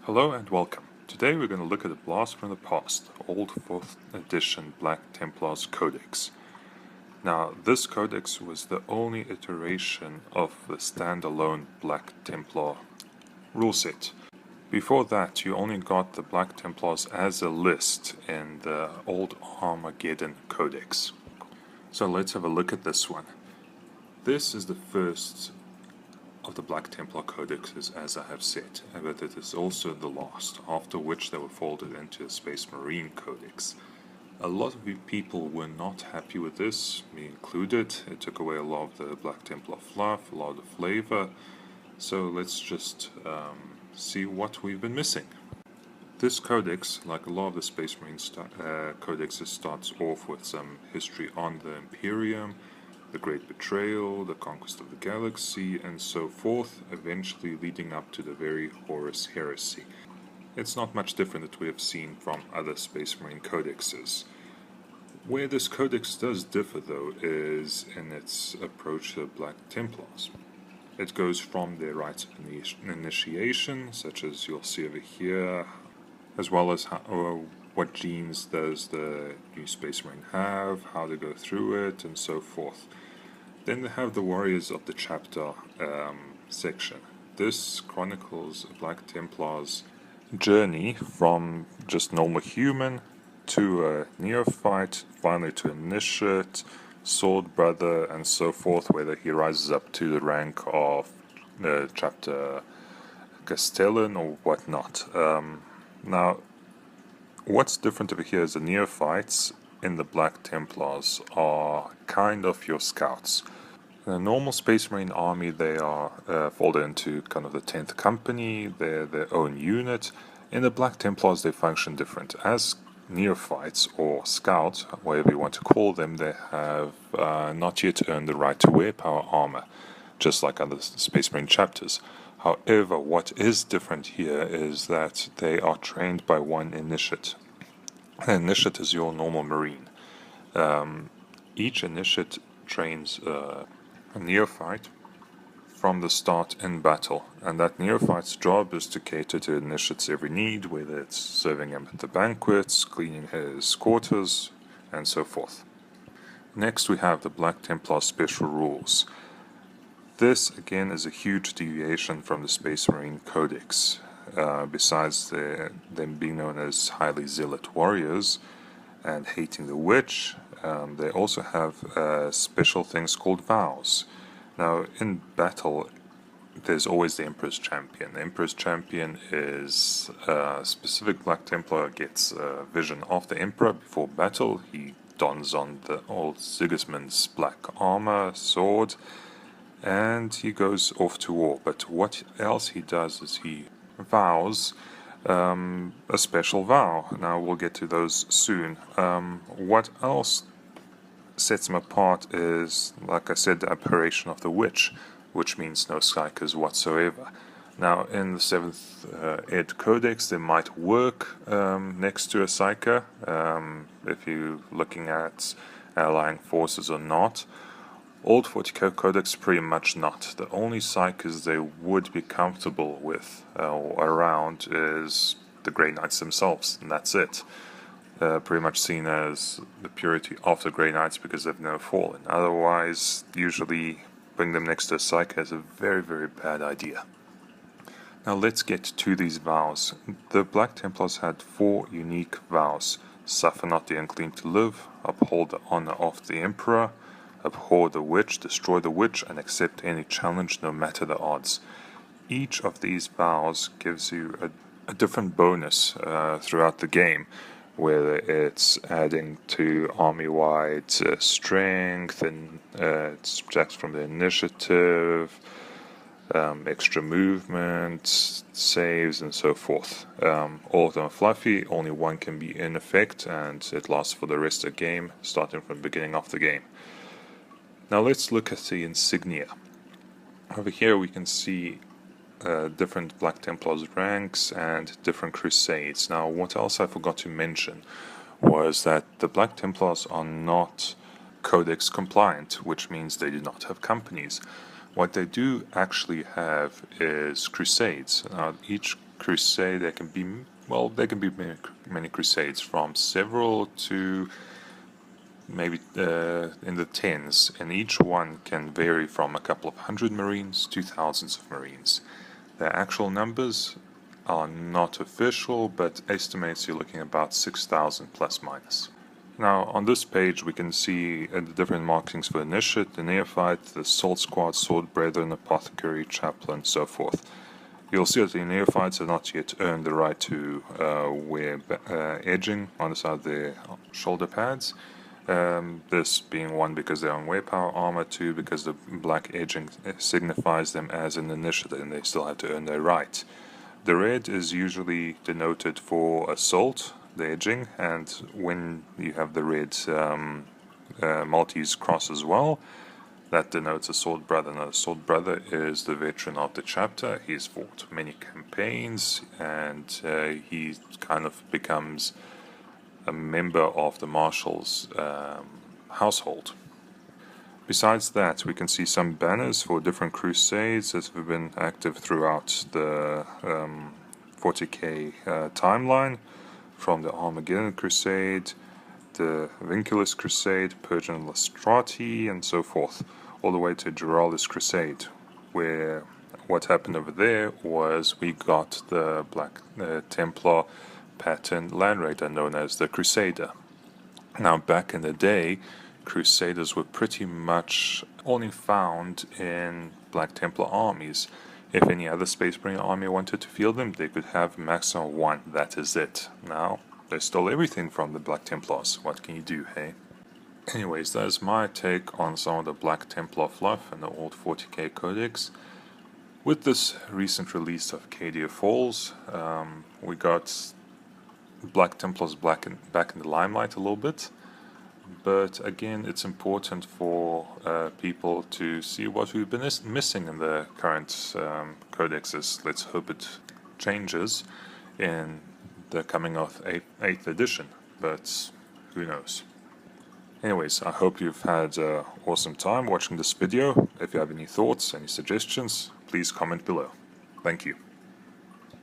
Hello and welcome. Today we're going to look at a blast from the past, the old 4th edition Black Templars Codex. Now, this codex was the only iteration of the standalone Black Templar rule set. Before that, you only got the Black Templars as a list in the old Armageddon Codex. So let's have a look at this one. This is the first of the Black Templar Codexes, as I have said, but it is also the last, after which they were folded into the Space Marine Codex. A lot of people were not happy with this, me included. It took away a lot of the Black Templar fluff, a lot of the flavor, so let's just see what we've been missing. This codex, like a lot of the Space Marine codexes, starts off with some history on the Imperium, the Great Betrayal, the Conquest of the Galaxy, and so forth, eventually leading up to the very Horus Heresy. It's not much different that we have seen from other Space Marine codexes. Where this codex does differ, though, is in its approach to the Black Templars. It goes from their rites of initiation, such as you'll see over here, as well as what genes does the new Space Marine have, how they go through it, and so forth. Then they have the Warriors of the Chapter section. This chronicles a Black Templar's journey from just normal human to a Neophyte, finally to Initiate, Sword Brother, and so forth, whether he rises up to the rank of Chapter Castellan or whatnot. Now, what's different over here is the Neophytes in the Black Templars are kind of your scouts. In a normal Space Marine army, they are folded into kind of the 10th Company, they're their own unit. In the Black Templars, they function different. As Neophytes, or scouts, whatever you want to call them, they have not yet earned the right to wear power armor, just like other Space Marine chapters. However, what is different here is that they are trained by one Initiate. An Initiate is your normal Marine. Each Initiate trains a Neophyte from the start in battle, and that Neophyte's job is to cater to Initiate's every need, whether it's serving him at the banquets, cleaning his quarters, and so forth. Next we have the Black Templar Special Rules. This, again, is a huge deviation from the Space Marine Codex. Besides them being known as highly zealot warriors and hating the witch, they also have special things called vows. Now, in battle, there's always the Emperor's Champion. The Emperor's Champion is a specific Black Templar gets a vision of the Emperor before battle. He dons on the old Sigismund's black armor, sword, and he goes off to war. But what else he does is he vows a special vow. Now we'll get to those soon. What else sets him apart is, like I said, the apparition of the witch, which means no psychers whatsoever. Now in the 7th Ed Codex they might work next to a psyker, if you're looking at allying forces or not. Old 40k Codex pretty much not. The only psychers they would be comfortable with or around is the Grey Knights themselves, and that's it. Pretty much seen as the purity of the Grey Knights because they've never fallen. Otherwise, usually putting them next to a psyker is a very, very bad idea. Now let's get to these vows. The Black Templars had 4 unique vows. Suffer not the unclean to live, uphold the honor of the Emperor, abhor the witch, destroy the witch, and accept any challenge no matter the odds. Each of these vows gives you a different bonus throughout the game, whether it's adding to army-wide strength, and it subtracts from the initiative, extra movement, saves, and so forth. All of them are fluffy, only one can be in effect, and it lasts for the rest of the game, starting from the beginning of the game. Now let's look at the insignia. Over here we can see different Black Templars ranks and different crusades. Now what else I forgot to mention was that the Black Templars are not Codex compliant, which means they do not have companies. What they do actually have is crusades. Each crusade, there can be, well, there can be many crusades, from several to maybe in the tens, and each one can vary from a couple of hundred Marines to thousands of Marines. The actual numbers are not official, but estimates you're looking about 6,000 plus minus. Now on this page we can see the different markings for Initiate, the Neophyte, the Salt Squad, Sword Brethren, Apothecary, Chaplain, so forth. You'll see that the Neophytes have not yet earned the right to wear edging on the side of their shoulder pads. This being one because they're on wear power armor, two because the black edging signifies them as an initiate and they still have to earn their right. The red is usually denoted for assault, the edging, and when you have the red Maltese cross as well, that denotes a sword brother. Now, a sword brother is the veteran of the chapter. He's fought many campaigns, and he kind of becomes a member of the marshal's household. Besides that, we can see some banners for different crusades that have been active throughout the 40k timeline, from the Armageddon Crusade, the Vinculus Crusade, Persian Lastrati, and so forth, all the way to Duralis Crusade, where what happened over there was we got the Black Templar pattern Land Raider known as the Crusader. Now, back in the day, Crusaders were pretty much only found in Black Templar armies. If any other Space Marine army wanted to field them, they could have maximum one, that is it. Now, they stole everything from the Black Templars. What can you do, hey? Anyways, that is my take on some of the Black Templar fluff and the old 40k Codex. With this recent release of Cadia Falls, we got Black Templars back in the limelight a little bit. But again, it's important for people to see what we've been missing in the current codexes. Let's hope it changes in the coming of 8th edition, but who knows. Anyways, I hope you've had an awesome time watching this video. If you have any thoughts, any suggestions, please comment below. Thank you.